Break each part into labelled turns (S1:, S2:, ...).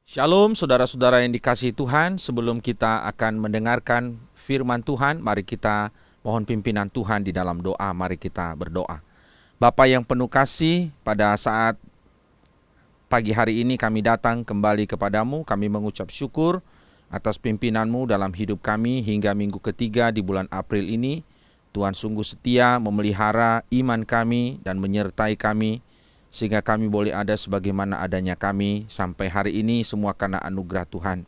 S1: Shalom saudara-saudara yang dikasihi Tuhan, sebelum kita akan mendengarkan firman Tuhan, mari kita mohon pimpinan Tuhan di dalam doa, mari kita berdoa. Bapa yang penuh kasih, pada saat pagi hari ini kami datang kembali kepadamu, kami mengucap syukur atas pimpinanmu dalam hidup kami hingga minggu ketiga di bulan April ini. Tuhan sungguh setia memelihara iman kami dan menyertai kami, sehingga kami boleh ada sebagaimana adanya kami sampai hari ini, semua karena anugerah Tuhan.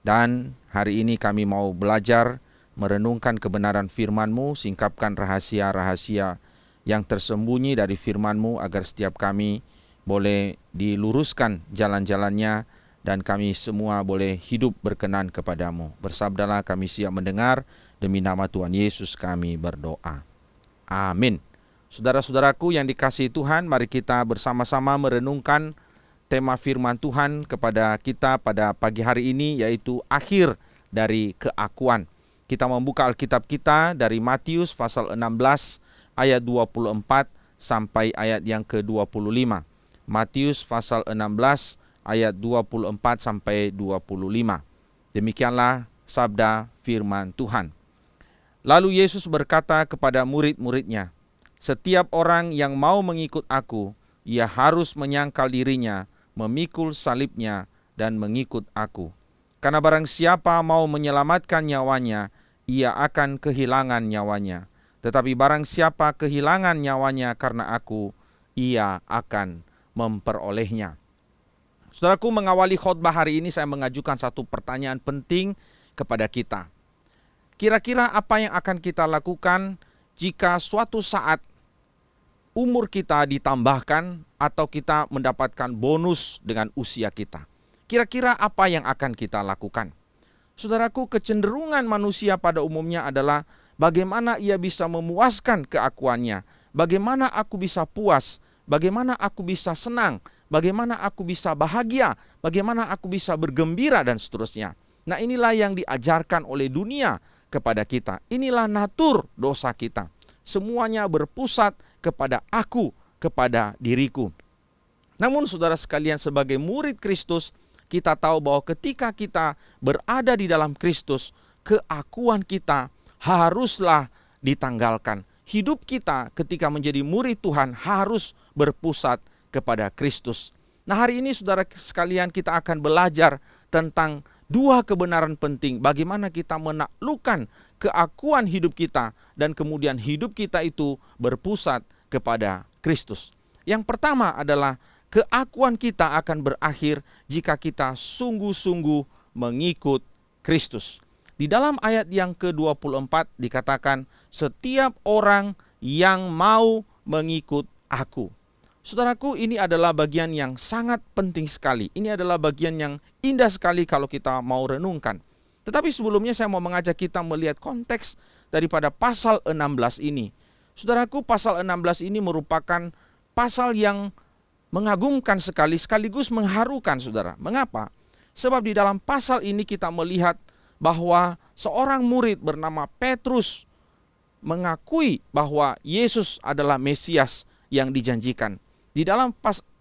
S1: Dan hari ini kami mau belajar merenungkan kebenaran firman-Mu, singkapkan rahasia-rahasia yang tersembunyi dari firman-Mu agar setiap kami boleh diluruskan jalan-jalannya dan kami semua boleh hidup berkenan kepadamu. Bersabdalah, kami siap mendengar, demi nama Tuhan Yesus kami berdoa. Amin. Saudara-saudaraku yang dikasihi Tuhan, mari kita bersama-sama merenungkan tema firman Tuhan kepada kita pada pagi hari ini, yaitu akhir dari keakuan. Kita membuka Alkitab kita dari Matius pasal 16 ayat 24 sampai ayat yang ke-25. Matius pasal 16 ayat 24 sampai 25. Demikianlah sabda firman Tuhan. Lalu Yesus berkata kepada murid-muridnya, "Setiap orang yang mau mengikut aku, ia harus menyangkal dirinya, memikul salibnya, dan mengikut aku. Karena barang siapa mau menyelamatkan nyawanya, ia akan kehilangan nyawanya. Tetapi barang siapa kehilangan nyawanya karena aku, ia akan memperolehnya." Saudaraku, mengawali khotbah hari ini saya mengajukan satu pertanyaan penting kepada kita. Kira-kira apa yang akan kita lakukan jika suatu saat umur kita ditambahkan atau kita mendapatkan bonus dengan usia kita? Kira-kira apa yang akan kita lakukan? Saudaraku, kecenderungan manusia pada umumnya adalah bagaimana ia bisa memuaskan keakuannya, bagaimana aku bisa puas, bagaimana aku bisa senang, bagaimana aku bisa bahagia, bagaimana aku bisa bergembira, dan seterusnya. Nah, inilah yang diajarkan oleh dunia kepada kita. Inilah natur dosa kita. Semuanya berpusat kepada aku, kepada diriku. Namun saudara sekalian, sebagai murid Kristus, kita tahu bahwa ketika kita berada di dalam Kristus, keakuan kita haruslah ditanggalkan. Hidup kita ketika menjadi murid Tuhan harus berpusat kepada Kristus. Nah, hari ini saudara sekalian, kita akan belajar tentang dua kebenaran penting, bagaimana kita menaklukkan keakuan hidup kita dan kemudian hidup kita itu berpusat kepada Kristus. Yang pertama adalah keakuan kita akan berakhir jika kita sungguh-sungguh mengikut Kristus. Di dalam ayat yang ke-24 dikatakan, "Setiap orang yang mau mengikut aku." Saudaraku, ini adalah bagian yang sangat penting sekali. Ini adalah bagian yang indah sekali kalau kita mau renungkan. Tetapi sebelumnya saya mau mengajak kita melihat konteks daripada pasal 16 ini. Saudaraku, pasal 16 ini merupakan pasal yang mengagumkan sekali, sekaligus mengharukan, saudara. Mengapa? Sebab di dalam pasal ini kita melihat bahwa seorang murid bernama Petrus mengakui bahwa Yesus adalah Mesias yang dijanjikan. Di dalam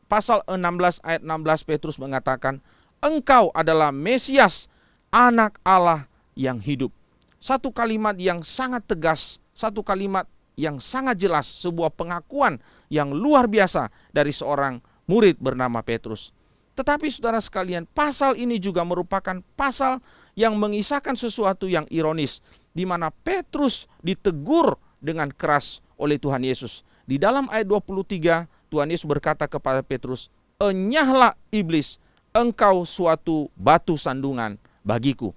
S1: pasal 16 ayat 16 Petrus mengatakan, "Engkau adalah Mesias, anak Allah yang hidup." Satu kalimat yang sangat tegas, satu kalimat yang sangat jelas, sebuah pengakuan yang luar biasa dari seorang murid bernama Petrus. Tetapi saudara sekalian, pasal ini juga merupakan pasal yang mengisahkan sesuatu yang ironis, di mana Petrus ditegur dengan keras oleh Tuhan Yesus. Di dalam ayat 23, Tuhan Yesus berkata kepada Petrus, "Enyahlah iblis, engkau suatu batu sandungan bagiku."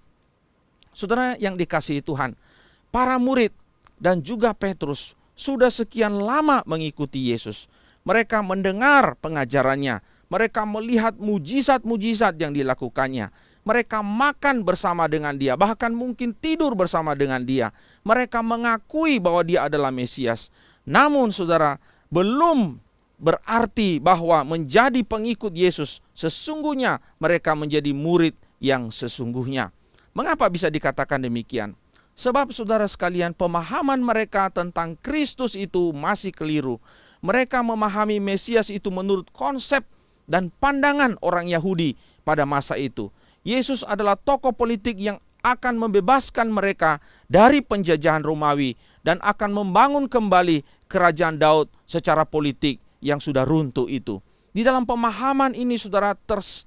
S1: Saudara yang dikasihi Tuhan, para murid dan juga Petrus sudah sekian lama mengikuti Yesus. Mereka mendengar pengajarannya, mereka melihat mujizat-mujizat yang dilakukannya. Mereka makan bersama dengan dia, bahkan mungkin tidur bersama dengan dia. Mereka mengakui bahwa dia adalah Mesias. Namun saudara, belum berarti bahwa menjadi pengikut Yesus sesungguhnya mereka menjadi murid yang sesungguhnya. Mengapa bisa dikatakan demikian? Sebab saudara sekalian, pemahaman mereka tentang Kristus itu masih keliru. Mereka memahami Mesias itu menurut konsep dan pandangan orang Yahudi pada masa itu. Yesus adalah tokoh politik yang akan membebaskan mereka dari penjajahan Romawi dan akan membangun kembali kerajaan Daud secara politik yang sudah runtuh itu. Di dalam pemahaman ini saudara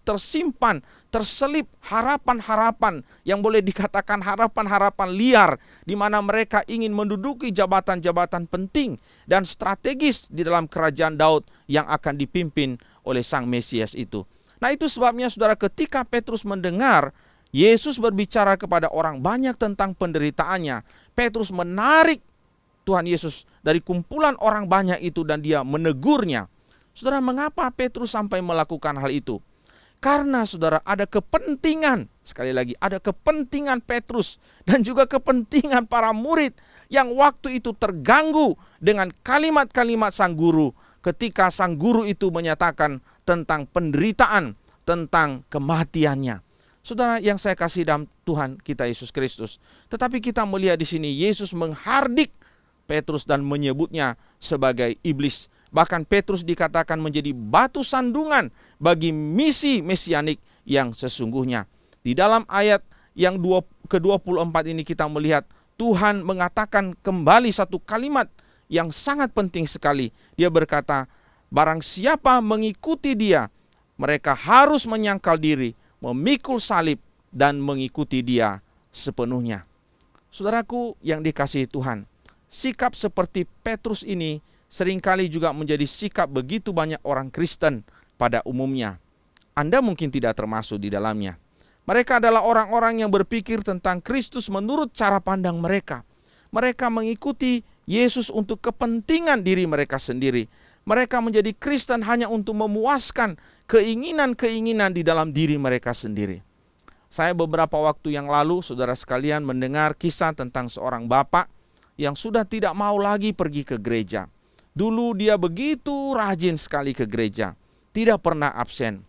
S1: tersimpan, terselip harapan-harapan yang boleh dikatakan harapan-harapan liar, di mana mereka ingin menduduki jabatan-jabatan penting dan strategis di dalam kerajaan Daud yang akan dipimpin oleh Sang Mesias itu. Nah, itu sebabnya saudara, ketika Petrus mendengar Yesus berbicara kepada orang banyak tentang penderitaannya, Petrus menarik Tuhan Yesus dari kumpulan orang banyak itu dan dia menegurnya. Saudara, mengapa Petrus sampai melakukan hal itu? Karena saudara, ada kepentingan, sekali lagi ada kepentingan Petrus dan juga kepentingan para murid yang waktu itu terganggu dengan kalimat-kalimat sang guru ketika sang guru itu menyatakan tentang penderitaan, tentang kematiannya. Saudara yang saya kasih dalam Tuhan kita Yesus Kristus, tetapi kita melihat di sini Yesus menghardik Petrus dan menyebutnya sebagai iblis. Bahkan Petrus dikatakan menjadi batu sandungan bagi misi mesianik yang sesungguhnya. Di dalam ayat yang ke-24 ini kita melihat Tuhan mengatakan kembali satu kalimat yang sangat penting sekali. Dia berkata, barang siapa mengikuti dia, mereka harus menyangkal diri, memikul salib, dan mengikuti dia sepenuhnya. Saudaraku yang dikasihi Tuhan, sikap seperti Petrus ini seringkali juga menjadi sikap begitu banyak orang Kristen pada umumnya. Anda mungkin tidak termasuk di dalamnya. Mereka adalah orang-orang yang berpikir tentang Kristus menurut cara pandang mereka. Mereka mengikuti Yesus untuk kepentingan diri mereka sendiri. Mereka menjadi Kristen hanya untuk memuaskan keinginan-keinginan di dalam diri mereka sendiri. Saya beberapa waktu yang lalu, saudara sekalian, mendengar kisah tentang seorang bapak yang sudah tidak mau lagi pergi ke gereja. Dulu dia begitu rajin sekali ke gereja, tidak pernah absen.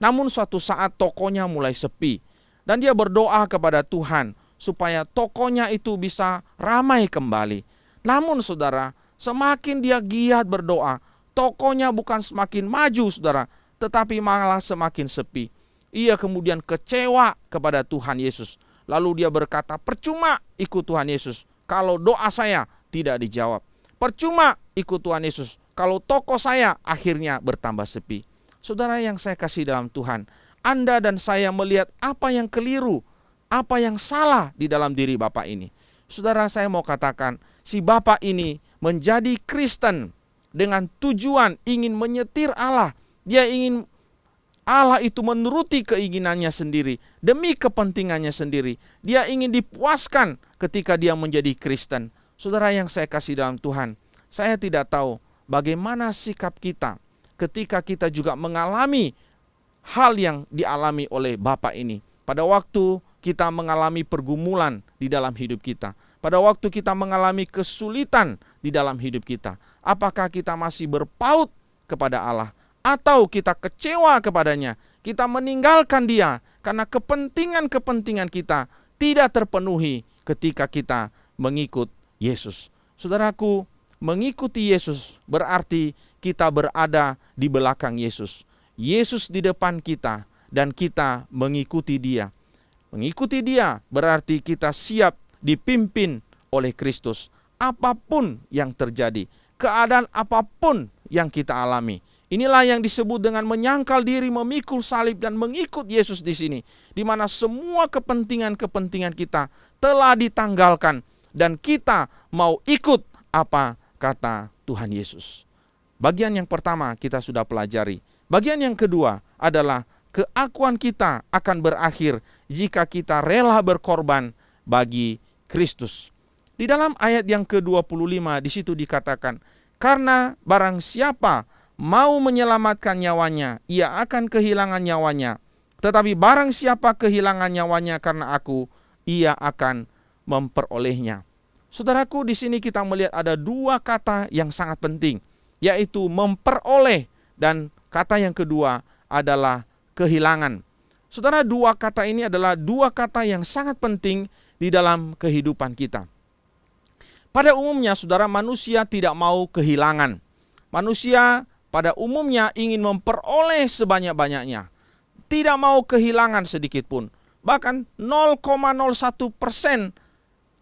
S1: Namun suatu saat tokonya mulai sepi, dan dia berdoa kepada Tuhan supaya tokonya itu bisa ramai kembali. Namun saudara, semakin dia giat berdoa, tokonya bukan semakin maju saudara, tetapi malah semakin sepi. Ia kemudian kecewa kepada Tuhan Yesus. Lalu dia berkata, percuma ikut Tuhan Yesus kalau doa saya tidak dijawab. Percuma ikut Tuhan Yesus kalau toko saya akhirnya bertambah sepi. Saudara yang saya kasih dalam Tuhan, Anda dan saya melihat apa yang keliru, apa yang salah di dalam diri Bapak ini. Saudara, saya mau katakan, si Bapak ini menjadi Kristen dengan tujuan ingin menyetir Allah. Dia ingin Allah itu menuruti keinginannya sendiri, demi kepentingannya sendiri. Dia ingin dipuaskan ketika dia menjadi Kristen. Saudara yang saya kasih dalam Tuhan, saya tidak tahu bagaimana sikap kita ketika kita juga mengalami hal yang dialami oleh Bapak ini. Pada waktu kita mengalami pergumulan di dalam hidup kita, pada waktu kita mengalami kesulitan di dalam hidup kita, apakah kita masih berpaut kepada Allah atau kita kecewa kepadanya, kita meninggalkan dia karena kepentingan-kepentingan kita tidak terpenuhi ketika kita mengikut Yesus. Saudaraku, mengikuti Yesus berarti kita berada di belakang Yesus. Yesus di depan kita dan kita mengikuti dia. Mengikuti dia berarti kita siap dipimpin oleh Kristus. Apapun yang terjadi, keadaan apapun yang kita alami. Inilah yang disebut dengan menyangkal diri, memikul salib dan mengikut Yesus di sini. Di mana semua kepentingan-kepentingan kita telah ditanggalkan dan kita mau ikut apa kata Tuhan Yesus. Bagian yang pertama kita sudah pelajari. Bagian yang kedua adalah keakuan kita akan berakhir jika kita rela berkorban bagi Kristus. Di dalam ayat yang ke-25 di situ dikatakan, karena barang siapa mau menyelamatkan nyawanya, ia akan kehilangan nyawanya. Tetapi barang siapa kehilangan nyawanya karena aku, ia akan memperolehnya. Saudaraku, di sini kita melihat ada dua kata yang sangat penting, yaitu memperoleh dan kata yang kedua adalah kehilangan. Saudara, dua kata ini adalah dua kata yang sangat penting di dalam kehidupan kita. Pada umumnya, saudara, manusia tidak mau kehilangan. Manusia pada umumnya ingin memperoleh sebanyak-banyaknya. Tidak mau kehilangan sedikit pun. Bahkan 0,01%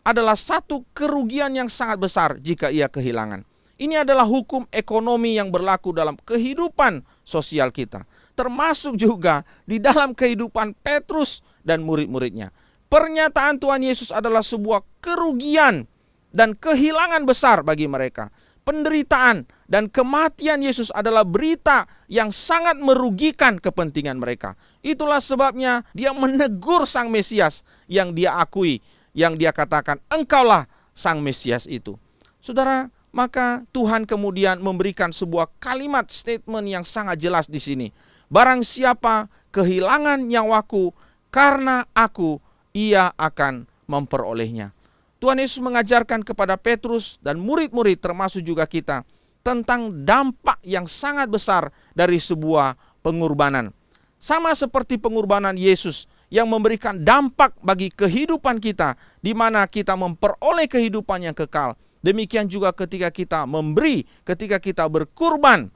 S1: adalah satu kerugian yang sangat besar jika ia kehilangan. Ini adalah hukum ekonomi yang berlaku dalam kehidupan sosial kita. Termasuk juga di dalam kehidupan Petrus dan murid-muridnya. Pernyataan Tuhan Yesus adalah sebuah kerugian dan kehilangan besar bagi mereka. Penderitaan dan kematian Yesus adalah berita yang sangat merugikan kepentingan mereka. Itulah sebabnya dia menegur Sang Mesias yang dia akui, yang dia katakan, engkaulah Sang Mesias itu. Saudara, maka Tuhan kemudian memberikan sebuah kalimat statement yang sangat jelas di sini. Barang siapa kehilangan nyawaku karena aku, ia akan memperolehnya. Tuhan Yesus mengajarkan kepada Petrus dan murid-murid termasuk juga kita tentang dampak yang sangat besar dari sebuah pengorbanan. Sama seperti pengorbanan Yesus yang memberikan dampak bagi kehidupan kita, di mana kita memperoleh kehidupan yang kekal. Demikian juga ketika kita memberi, ketika kita berkurban.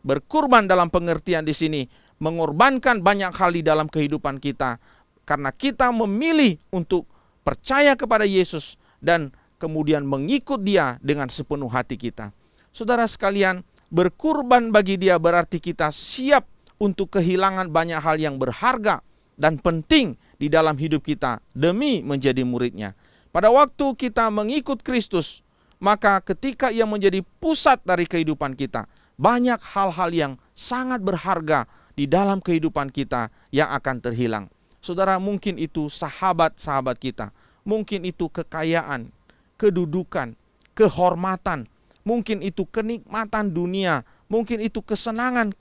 S1: Berkurban dalam pengertian di sini mengorbankan banyak hal di dalam kehidupan kita, karena kita memilih untuk percaya kepada Yesus dan kemudian mengikut Dia dengan sepenuh hati kita. Saudara sekalian, berkurban bagi Dia berarti kita siap untuk kehilangan banyak hal yang berharga dan penting di dalam hidup kita demi menjadi murid-Nya. Pada waktu kita mengikut Kristus, maka ketika Ia menjadi pusat dari kehidupan kita, banyak hal-hal yang sangat berharga di dalam kehidupan kita yang akan terhilang. Saudara, mungkin itu sahabat-sahabat kita, mungkin itu kekayaan, kedudukan, kehormatan, mungkin itu kenikmatan dunia, mungkin itu kesenangan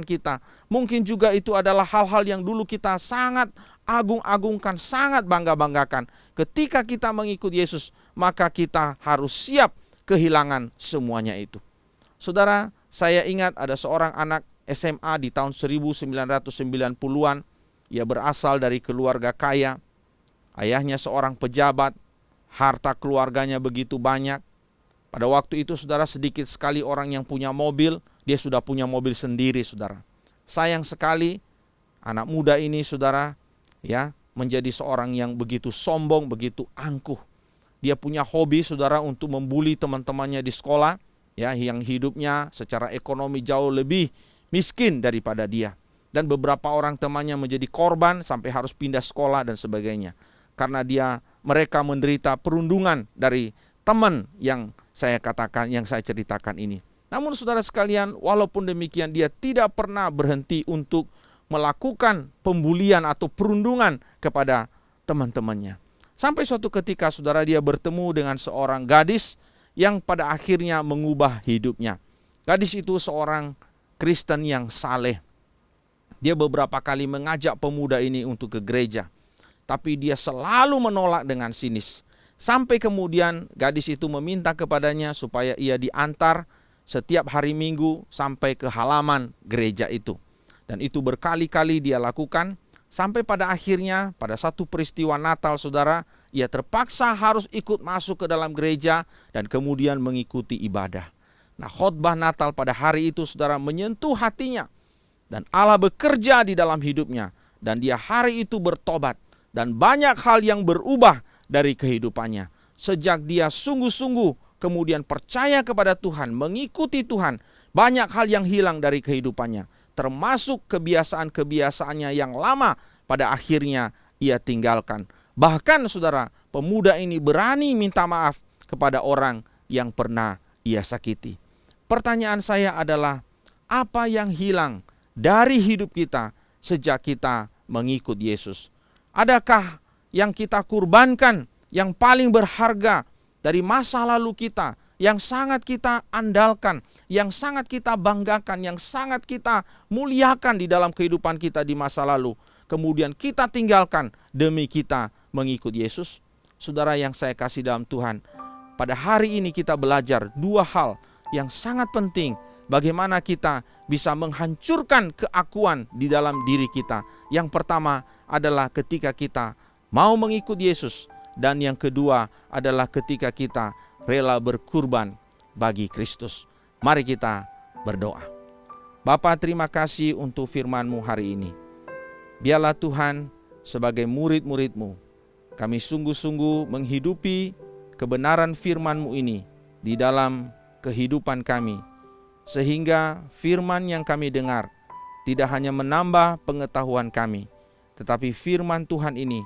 S1: kita, mungkin juga itu adalah hal-hal yang dulu kita sangat agung-agungkan, sangat bangga-banggakan. Ketika kita mengikut Yesus, maka kita harus siap kehilangan semuanya itu. Saudara, saya ingat ada seorang anak SMA di tahun 1990-an. Ia berasal dari keluarga kaya. Ayahnya seorang pejabat. Harta keluarganya begitu banyak. Pada waktu itu, saudara, sedikit sekali orang yang punya mobil. Dia sudah punya mobil sendiri, saudara. Sayang sekali anak muda ini, saudara, ya, menjadi seorang yang begitu sombong, begitu angkuh. Dia punya hobi, saudara, untuk membuli teman-temannya di sekolah, ya, yang hidupnya secara ekonomi jauh lebih miskin daripada dia. Dan beberapa orang temannya menjadi korban sampai harus pindah sekolah dan sebagainya. Karena mereka menderita perundungan dari teman yang saya katakan, yang saya ceritakan ini. Namun saudara sekalian, walaupun demikian dia tidak pernah berhenti untuk melakukan pembulian atau perundungan kepada teman-temannya. Sampai suatu ketika, saudara, dia bertemu dengan seorang gadis yang pada akhirnya mengubah hidupnya. Gadis itu seorang Kristen yang saleh. Dia beberapa kali mengajak pemuda ini untuk ke gereja, tapi dia selalu menolak dengan sinis. Sampai kemudian gadis itu meminta kepadanya supaya ia diantar setiap hari Minggu sampai ke halaman gereja itu. Dan itu berkali-kali dia lakukan, sampai pada akhirnya pada satu peristiwa Natal, saudara, ia terpaksa harus ikut masuk ke dalam gereja dan kemudian mengikuti ibadah. Nah, khotbah Natal pada hari itu, saudara, menyentuh hatinya. Dan Allah bekerja di dalam hidupnya. Dan dia hari itu bertobat. Dan banyak hal yang berubah dari kehidupannya. Sejak dia sungguh-sungguh kemudian percaya kepada Tuhan, mengikuti Tuhan, banyak hal yang hilang dari kehidupannya. Termasuk kebiasaan-kebiasaannya yang lama pada akhirnya ia tinggalkan. Bahkan, saudara, pemuda ini berani minta maaf kepada orang yang pernah ia sakiti. Pertanyaan saya adalah, apa yang hilang dari hidup kita sejak kita mengikut Yesus? Adakah yang kita kurbankan yang paling berharga dari masa lalu kita, yang sangat kita andalkan, yang sangat kita banggakan, yang sangat kita muliakan di dalam kehidupan kita di masa lalu, kemudian kita tinggalkan demi kita mengikut Yesus? Saudara yang saya kasih dalam Tuhan, pada hari ini kita belajar dua hal yang sangat penting. Bagaimana kita bisa menghancurkan keakuan di dalam diri kita. Yang pertama adalah ketika kita mau mengikut Yesus. Dan yang kedua adalah ketika kita rela berkurban bagi Kristus. Mari kita berdoa. Bapa, terima kasih untuk firman-Mu hari ini. Biarlah Tuhan, sebagai murid-murid-Mu, kami sungguh-sungguh menghidupi kebenaran firman-Mu ini di dalam kehidupan kami, sehingga firman yang kami dengar tidak hanya menambah pengetahuan kami, tetapi firman Tuhan ini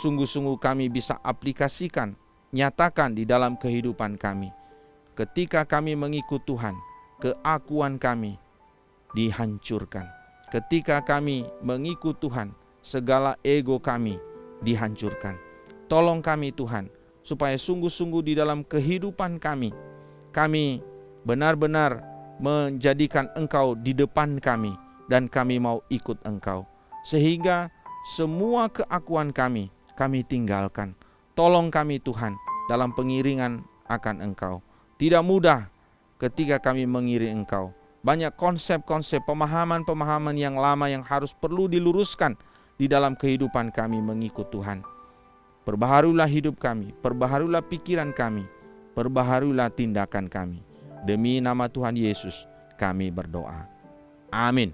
S1: sungguh-sungguh kami bisa aplikasikan, nyatakan di dalam kehidupan kami. Ketika kami mengikut Tuhan, keakuan kami dihancurkan. Ketika kami mengikut Tuhan, segala ego kami dihancurkan. Tolong kami Tuhan, supaya sungguh-sungguh di dalam kehidupan kami benar-benar menjadikan Engkau di depan kami, dan kami mau ikut Engkau. Sehingga semua keakuan kami tinggalkan. Tolong kami Tuhan dalam pengiringan akan Engkau. Tidak mudah ketika kami mengiring Engkau. Banyak konsep-konsep, pemahaman-pemahaman yang lama yang harus perlu diluruskan di dalam kehidupan kami mengikut Tuhan. Perbaharulah hidup kami, perbaharulah pikiran kami, perbaharulah tindakan kami. Demi nama Tuhan Yesus kami berdoa. Amin.